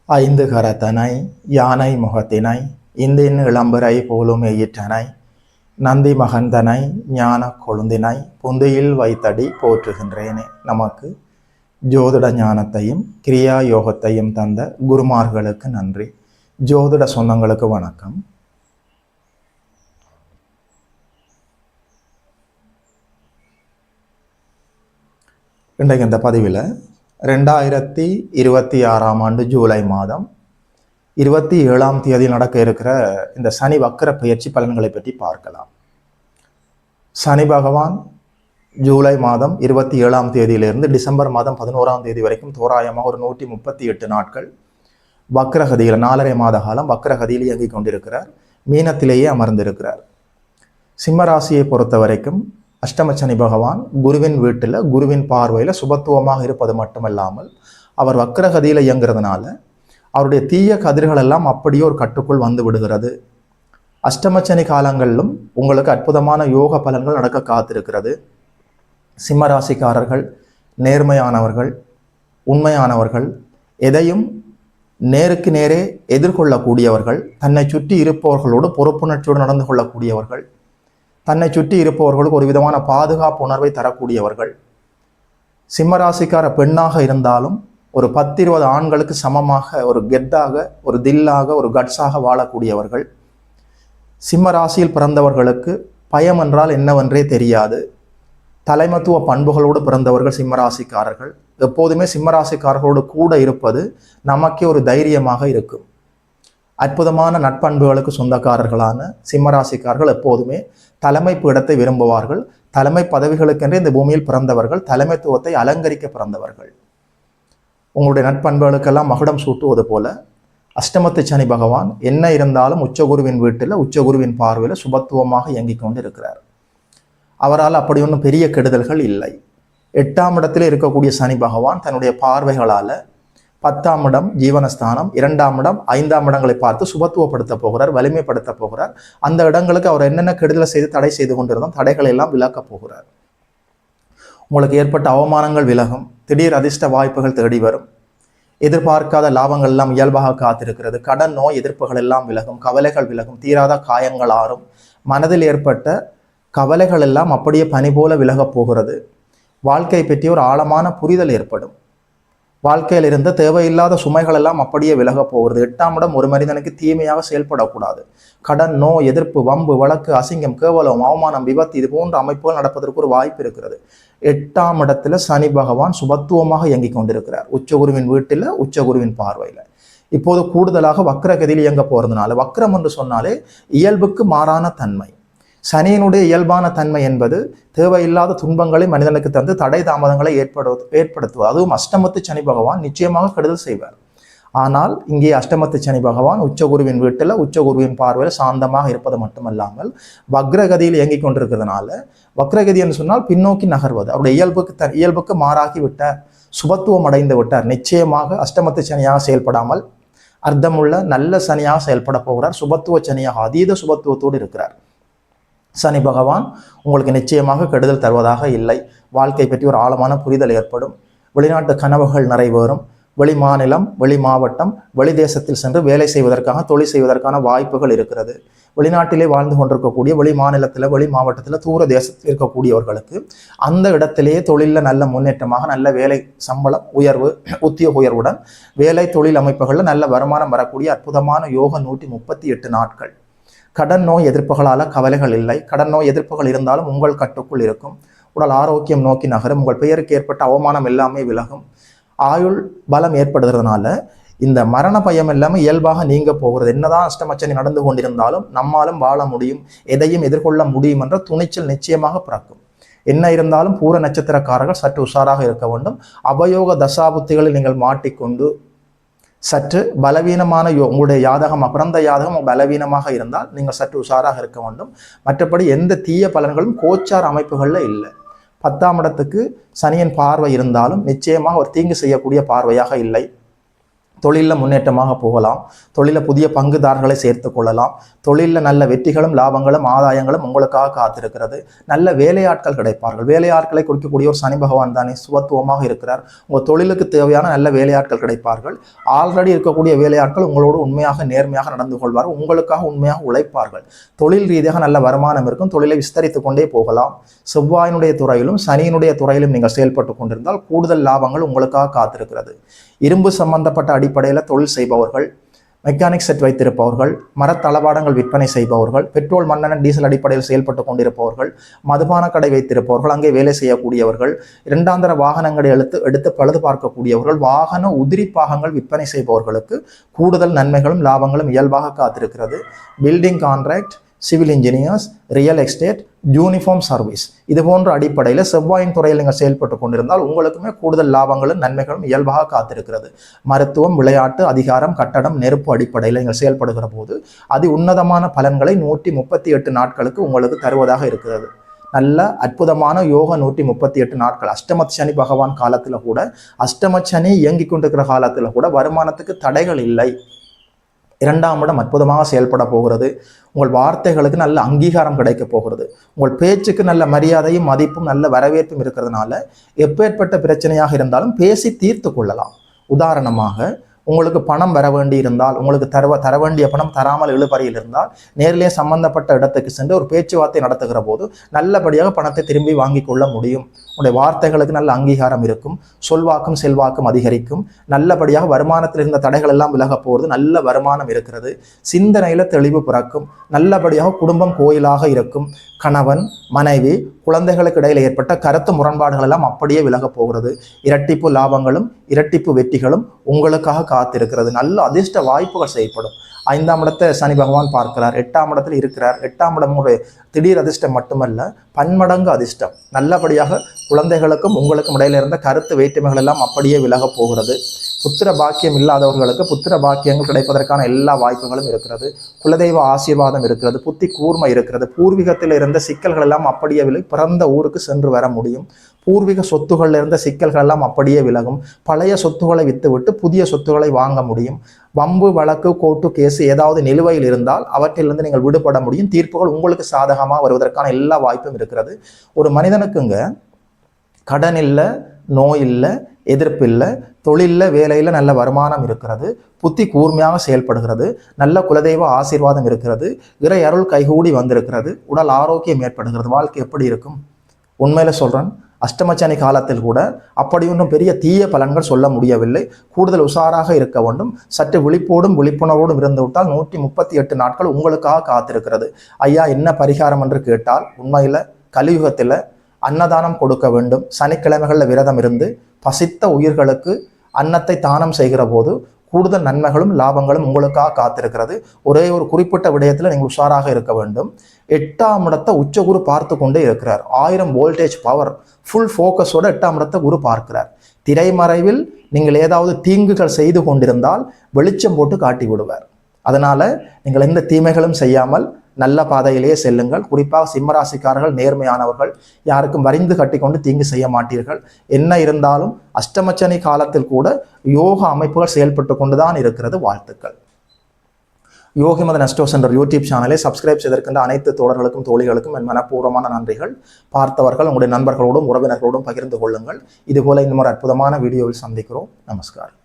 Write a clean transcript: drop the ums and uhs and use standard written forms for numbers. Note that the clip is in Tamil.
ஐந்து கரத்தனை யானை முகத்தினை இந்தின் இளம்பரை போலும் எயிற்றனை நந்தி மகந்தனை ஞான கொழுந்தினை புந்தியில் வைத்தடி போற்றுகின்றேனே. நமக்கு ஜோதிட ஞானத்தையும் கிரியா யோகத்தையும் தந்த குருமார்களுக்கு நன்றி. ஜோதிட சொந்தங்களுக்கு வணக்கம். இன்றைக்கு இந்த பதிவில் 2026ஆம் ஆண்டு ஜூலை மாதம் 27ஆம் தேதி நடக்க இருக்கிற இந்த சனி வக்கர பயிற்சி பலன்களை பற்றி பார்க்கலாம். சனி பகவான் ஜூலை மாதம் 27ஆம் தேதியிலிருந்து டிசம்பர் மாதம் 11ஆம் தேதி வரைக்கும் தோராயமாக ஒரு 138 நாட்கள் வக்ரகதியில் 4.5 மாத காலம் வக்ரகதியில் இயங்கிக் கொண்டிருக்கிறார். மீனத்திலேயே அமர்ந்திருக்கிறார். சிம்ம ராசியை பொறுத்த வரைக்கும் அஷ்டம சனி பகவான் குருவின் வீட்டில் குருவின் பார்வையில் சுபத்துவமாக இருப்பது மட்டுமல்லாமல் அவர் வக்ரகதியில் இயங்குறதுனால அவருடைய தீய கதிர்கள் எல்லாம் அப்படியே ஒரு கட்டுக்குள் வந்து விடுகிறது. அஷ்டமச்சனி காலங்களிலும் உங்களுக்கு அற்புதமான யோக பலன்கள் நடக்க காத்திருக்கிறது. சிம்ம ராசிக்காரர்கள் நேர்மையானவர்கள், உண்மையானவர்கள், எதையும் நேருக்கு நேரே எதிர்கொள்ளக்கூடியவர்கள், தன்னை சுற்றி இருப்பவர்களோடு பொறுப்புணர்ச்சியோடு நடந்து கொள்ளக்கூடியவர்கள், தன்னை சுற்றி இருப்பவர்களுக்கு ஒரு விதமான பாதுகாப்பு உணர்வை தரக்கூடியவர்கள். சிம்மராசிக்கார பெண்ணாக இருந்தாலும் ஒரு 10-20 ஆண்களுக்கு சமமாக ஒரு கெத்தாக, ஒரு தில்லாக, ஒரு கட்ஸாக வாழக்கூடியவர்கள். சிம்ம ராசியில் பிறந்தவர்களுக்கு பயம் என்றால் என்னவென்றே தெரியாது. தலைமத்துவ பண்புகளோடு பிறந்தவர்கள் சிம்மராசிக்காரர்கள். எப்போதுமே சிம்மராசிக்காரர்களோடு கூட இருப்பது நமக்கே ஒரு தைரியமாக இருக்கும். அற்புதமான நட்பண்புகளுக்கு சொந்தக்காரர்களான சிம்மராசிக்காரர்கள் எப்போதுமே தலைமை பீடத்தை விரும்புவார்கள். தலைமை பதவிகளுக்கென்றே இந்த பூமியில் பிறந்தவர்கள், தலைமைத்துவத்தை அலங்கரிக்க பிறந்தவர்கள். உங்களுடைய நட்பண்புகளுக்கெல்லாம் மகுடம் சூட்டுவது போல அஷ்டமத்து சனி பகவான் என்ன இருந்தாலும் உச்சகுருவின் வீட்டில் உச்சகுருவின் பார்வையில் சுபத்துவமாக இயங்கிக் கொண்டு இருக்கிறார். அவரால் அப்படி ஒன்றும் பெரிய கெடுதல்கள் இல்லை. 8ஆம் இடத்தில் இருக்கக்கூடிய சனி பகவான் தன்னுடைய பார்வைகளால் 10ஆம் இடம் ஜீவனஸ்தானம், 2ஆம் இடம் 5ஆம் இடங்களை பார்த்து சுபத்துவப்படுத்த போகிறார், வலிமைப்படுத்த போகிறார். அந்த இடங்களுக்கு அவர் என்னென்ன கெடுதலை செய்து தடை செய்து கொண்டிருந்தோம் தடைகளை எல்லாம் விலக்கப் போகிறார். உங்களுக்கு ஏற்பட்ட அவமானங்கள் விலகும். திடீர் அதிர்ஷ்ட வாய்ப்புகள் தேடி வரும். எதிர்பார்க்காத லாபங்கள் எல்லாம் இயல்பாக காத்திருக்கிறது. கடன் நோய் எதிர்ப்புகள் எல்லாம் விலகும். கவலைகள் விலகும். தீராத காயங்கள் ஆறும். மனதில் ஏற்பட்ட கவலைகள் எல்லாம் அப்படியே பனி போல விலகப் போகிறது. வாழ்க்கை பற்றி ஒரு ஆழமான புரிதல் ஏற்படும். வாழ்க்கையில் இருந்த தேவையில்லாத சுமைகள் எல்லாம் அப்படியே விலகப் போகிறது. 8ஆம் இடம் ஒரு மனிதனுக்கு தீமையாக செயல்படக்கூடாது. கடன் நோய் எதிர்ப்பு, வம்பு, வழக்கு, அசிங்கம், கேவலம், அவமானம், விபத்து இது போன்ற அமைப்புகள் நடப்பதற்கு ஒரு வாய்ப்பு இருக்கிறது. 8ஆம் இடத்துல சனி பகவான் சுபத்துவமாக இயங்கிக் கொண்டிருக்கிறார். உச்சகுருவின் வீட்டில் உச்சகுருவின் பார்வையில். இப்போது கூடுதலாக வக்ரகதியில் இயங்க போறதுனால, வக்ரம் என்று சொன்னாலே இயல்புக்கு மாறான தன்மை. சனியினுடைய இயல்பான தன்மை என்பது தேவையில்லாத துன்பங்களை மனிதனுக்கு தந்து தடை தாமதங்களை ஏற்படுத்துவது. அதுவும் அஷ்டமத்து சனி பகவான் நிச்சயமாக கெடுதல் செய்வார். ஆனால் இங்கே அஷ்டமத்து சனி பகவான் உச்சகுருவின் வீட்டில் உச்சகுருவின் பார்வையில் சாந்தமாக இருப்பது மட்டுமல்லாமல் வக்ரகதியில் இயங்கிக் கொண்டிருக்கிறதுனால, வக்ரகதி என்று சொன்னால் பின்னோக்கி நகர்வது, அவருடைய இயல்புக்கு மாறாகி விட்டார், சுபத்துவம் அடைந்து விட்டார். நிச்சயமாக அஷ்டமத்து சனியாக செயல்படாமல் அர்த்தமுள்ள நல்ல சனியாக செயல்பட போகிறார். சுபத்துவ சனியாக அதீத சுபத்துவத்தோடு இருக்கிறார். சனி பகவான் உங்களுக்கு நிச்சயமாக கெடுதல் தருவதாக இல்லை. வாழ்க்கை பற்றி ஒரு ஆழமான புரிதல் ஏற்படும். வெளிநாட்டு கனவுகள் நிறைவேறும். வெளி மாநிலம், வெளி மாவட்டம், வெளி தேசத்தில் சென்று வேலை செய்வதற்காக, தொழில் செய்வதற்கான வாய்ப்புகள் இருக்கிறது. வெளிநாட்டிலே வாழ்ந்து கொண்டிருக்கக்கூடிய, வெளி மாநிலத்தில், வெளி மாவட்டத்தில், தூர தேசத்தில் இருக்கக்கூடியவர்களுக்கு அந்த இடத்திலேயே தொழிலில் நல்ல முன்னேற்றமாக, நல்ல வேலை, சம்பளம் உயர்வு, உத்தியோக உயர்வுடன் வேலை தொழில் அமைப்புகளில் நல்ல வருமானம் வரக்கூடிய அற்புதமான யோக 138 நாட்கள். கடன் நோய் எதிர்ப்புகளால் கவலைகள் இல்லை. கடன் நோய் எதிர்ப்புகள் இருந்தாலும் உங்கள் கட்டுக்குள் இருக்கும். உடல் ஆரோக்கியம் நோக்கி நகரும். உங்கள் பெயருக்கு ஏற்பட்ட அவமானம் எல்லாமே விலகும். ஆயுள் பலம் ஏற்படுறதுனால இந்த மரண பயம் எல்லாமே இயல்பாக நீங்க போகிறது. என்னதான் அஷ்டமச்சனி நடந்து கொண்டிருந்தாலும் நம்மாலும் வாழ முடியும், எதையும் எதிர்கொள்ள முடியும் என்ற துணிச்சல் நிச்சயமாக பிறக்கும். என்ன இருந்தாலும் பூர நட்சத்திரக்காரர்கள் சற்று உஷாராக இருக்க வேண்டும். அபயோக தசாபுத்திகளில் நீங்கள் மாட்டிக்கொண்டு சற்று பலவீனமான உங்களுடைய யாதகம், பிறந்த யாதகம் பலவீனமாக இருந்தால் நீங்கள் சற்று உஷாராக இருக்க வேண்டும். மற்றபடி எந்த தீய பலன்களும் கோச்சார் அமைப்புகளில் இல்லை. 10ஆம் இடத்துக்கு சனியின் பார்வை இருந்தாலும் நிச்சயமாக ஒரு தீங்கு செய்யக்கூடிய பார்வையாக இல்லை. தொழிலில் முன்னேற்றமாக போகலாம், தொழிலில் புதிய பங்குதாரர்களை சேர்த்து கொள்ளலாம், தொழிலில் நல்ல வெற்றிகளும் லாபங்களும் ஆதாயங்களும் உங்களுக்காக காத்திருக்கிறது. நல்ல வேலையாட்கள் கிடைப்பார்கள். வேலையாட்களை கொடுக்கக்கூடிய ஒரு சனி பகவான் தானே சுபத்துவமாக இருக்கிறார். உங்கள் தொழிலுக்கு தேவையான நல்ல வேலையாட்கள் கிடைப்பார்கள். ஆல்ரெடி இருக்கக்கூடிய வேலையாட்கள் உங்களோடு உண்மையாக நேர்மையாக நடந்து கொள்வார்கள், உங்களுக்காக உண்மையாக உழைப்பார்கள். தொழில் ரீதியாக நல்ல வருமானம் இருக்கும், தொழிலை விஸ்தரித்து கொண்டே போகலாம். செவ்வாயினுடைய துறையிலும் சனியினுடைய துறையிலும் நீங்கள் செயல்பட்டு கொண்டிருந்தால் கூடுதல் லாபங்கள் உங்களுக்காக காத்திருக்கிறது. இரும்பு சம்பந்தப்பட்ட அடிப்படையில் தொழில் செய்பவர்கள், மெக்கானிக் செட் வைத்திருப்பவர்கள், மரத்தளபாடங்கள் விற்பனை செய்பவர்கள், பெட்ரோல் மண்ணெண்ணெய் டீசல் அடிப்படையில் செயல்பட்டு கொண்டிருப்பவர்கள், மதுபான கடை வைத்திருப்பவர்கள், அங்கே வேலை செய்யக்கூடியவர்கள், இரண்டாந்தர வாகனங்களை எடுத்து பழுது பார்க்கக்கூடியவர்கள், வாகன உதிரி பாகங்கள் விற்பனை செய்பவர்களுக்கு கூடுதல் நன்மைகளும் லாபங்களும் இயல்பாக காத்திருக்கிறது. Building contract, civil engineers, real estate, uniform service, இது போன்ற அடிப்படையில் செவ்வாயின் துறையில் நீங்கள் செயல்பட்டு கொண்டிருந்தால் உங்களுக்குமே கூடுதல் லாபங்களும் நன்மைகளும் இயல்பாக காத்திருக்கிறது. மருத்துவம், விளையாட்டு, அதிகாரம், கட்டடம், நெருப்பு அடிப்படையில் நீங்கள் செயல்படுகிற போது அதி உன்னதமான பலன்களை 138 நாட்களுக்கு உங்களுக்கு தருவதாக இருக்கிறது. நல்ல அற்புதமான யோக 138 நாட்கள். அஷ்டம சனி பகவான் காலத்தில் கூட, அஷ்டம சனி இயங்கிக் கொண்டிருக்கிற காலத்தில் கூட வருமானத்துக்கு தடைகள் இல்லை. 2ஆம் இடம் அற்புதமாக செயல்பட போகிறது. உங்கள் வார்த்தைகளுக்கு நல்ல அங்கீகாரம் கிடைக்க போகிறது. உங்கள் பேச்சுக்கு நல்ல மரியாதையும் மதிப்பும் நல்ல வரவேற்பும் இருக்கிறதுனால எப்பேற்பட்ட பிரச்சனையாக இருந்தாலும் பேசி தீர்த்து கொள்ளலாம். உதாரணமாக, உங்களுக்கு பணம் வர வேண்டி இருந்தால், உங்களுக்கு தர வேண்டிய பணம் தராமல் இழுபறியில் இருந்தால் நேரிலே சம்பந்தப்பட்ட இடத்துக்கு சென்று ஒரு பேச்சுவார்த்தை நடத்துகிற போது நல்லபடியாக பணத்தை திரும்பி வாங்கி கொள்ள முடியும். உங்களுடைய வார்த்தைகளுக்கு நல்ல அங்கீகாரம் இருக்கும், சொல்வாக்கும் செல்வாக்கும் அதிகரிக்கும், நல்லபடியாக வருமானத்தில் இருந்த தடைகள் எல்லாம் விலக போகிறது, நல்ல வருமானம் இருக்கிறது, சிந்தனையில தெளிவு பிறக்கும், நல்லபடியாக குடும்பம் கோயிலாக இருக்கும், கணவன் மனைவி குழந்தைகளுக்கு இடையில் ஏற்பட்ட கருத்து முரண்பாடுகள் எல்லாம் அப்படியே விலக போகிறது, இரட்டிப்பு லாபங்களும் இரட்டிப்பு வெற்றிகளும் உங்களுக்காக காத்திருக்கிறது. நல்ல அதிர்ஷ்ட வாய்ப்புகள் செயல்படும். 5ஆம் இடத்தை சனி பகவான் பார்க்கிறார், 8ஆம் இடத்தில் இருக்கிறார். 8ஆம் இடம் ஒரு திடீர் அதிர்ஷ்டம் மட்டுமல்ல, பன்மடங்கு அதிர்ஷ்டம். நல்லபடியாக குழந்தைகளுக்கும் உங்களுக்கும் இடையில இருந்த கருத்து வேற்றுமைகள் எல்லாம் அப்படியே விலக போகிறது. புத்திர பாக்கியம் இல்லாதவர்களுக்கு புத்திர பாக்கியங்கள் கிடைப்பதற்கான எல்லா வாய்ப்புகளும் இருக்கிறது. குலதெய்வ ஆசீர்வாதம் இருக்கிறது, புத்தி கூர்மை இருக்கிறது. பூர்வீகத்தில் இருந்த சிக்கல்கள் எல்லாம் அப்படியே பிறந்த ஊருக்கு சென்று வர முடியும். பூர்வீக சொத்துகளில் இருந்த சிக்கல்கள் எல்லாம் அப்படியே விலகும். பழைய சொத்துக்களை விட்டுவிட்டு புதிய சொத்துக்களை வாங்க முடியும். வம்பு, வழக்கு, கோர்ட்டு, கேஸ் ஏதாவது நிலுவையில் இருந்தால் அவற்றிலிருந்து நீங்கள் விடுபட முடியும். தீர்ப்புகள் உங்களுக்கு சாதகமாக வருவதற்கான எல்லா வாய்ப்பும் இருக்கிறது. ஒரு மனிதனுக்குங்க கடன் இல்லை, நோய் இல்லை, எதிர்ப்பு இல்லை, தொழிலில் வேலையில் நல்ல வருமானம் இருக்கிறது, புத்தி கூர்மையாக செயல்படுகிறது, நல்ல குலதெய்வ ஆசீர்வாதம் இருக்கிறது, இறை அருள் கைகூடி வந்திருக்கிறது, உடல் ஆரோக்கியம் ஏற்படுகிறது. வாழ்க்கை எப்படி இருக்கும்? உண்மையில சொல்கிறேன், அஷ்டமச்சனி காலத்தில் கூட அப்படி ஒன்றும் பெரிய தீய பலன்கள் சொல்ல முடியவில்லை. கூடுதல் உஷாராக இருக்க வேண்டும். சற்று விழிப்போடும் விழிப்புணர்வோடும் இருந்து விட்டால் 138 நாட்கள் உங்களுக்காக காத்திருக்கிறது. ஐயா, என்ன பரிகாரம் என்று கேட்டால், உண்மையில் கலியுகத்தில் அன்னதானம் கொடுக்க வேண்டும். சனிக்கிழமைகளில் விரதம் இருந்து பசித்த உயிர்களுக்கு அன்னத்தை தானம் செய்கிற போது கூடுதல் நன்மைகளும் லாபங்களும் உங்களுக்காக காத்திருக்கிறது. ஒரே ஒரு குறிப்பிட்ட விடயத்தில் நீங்கள் உஷாராக இருக்க வேண்டும். 8ஆம் இடத்தை உச்சகுரு பார்த்து கொண்டே இருக்கிறார். 1000 வோல்டேஜ் பவர் ஃபுல் ஃபோக்கஸோட 8ஆம் இடத்தை குரு பார்க்கிறார். திரைமறைவில் நீங்கள் ஏதாவது தீங்குகள் செய்து கொண்டிருந்தால் வெளிச்சம் போட்டு காட்டி விடுவார். அதனால நீங்கள் எந்த தீமைகளும் செய்யாமல் நல்ல பாதையிலேயே செல்லுங்கள். குறிப்பாக சிம்மராசிக்காரர்கள் நேர்மையானவர்கள், யாருக்கும் வரிந்து கட்டி கொண்டு தீங்கு செய்ய மாட்டீர்கள். என்ன இருந்தாலும் அஷ்டமச்சனி காலத்தில் கூட யோக அமைப்புகள் செயல்பட்டு கொண்டுதான் இருக்கிறது. வாழ்த்துக்கள். யோகிமதன் அஸ்ட்ரோ சென்டர் யூடியூப் சேனலை சப்ஸ்கிரைப் செய்திருக்கின்ற அனைத்து தோழர்களுக்கும் தோழிகளுக்கும் என் மனப்பூர்வமான நன்றிகள். பார்த்தவர்கள் உங்களுடைய நண்பர்களோடும் உறவினர்களோடும் பகிர்ந்து கொள்ளுங்கள். இதுபோல இன்னும் ஒரு அற்புதமான வீடியோவில் சந்திக்கிறோம். நமஸ்காரம்.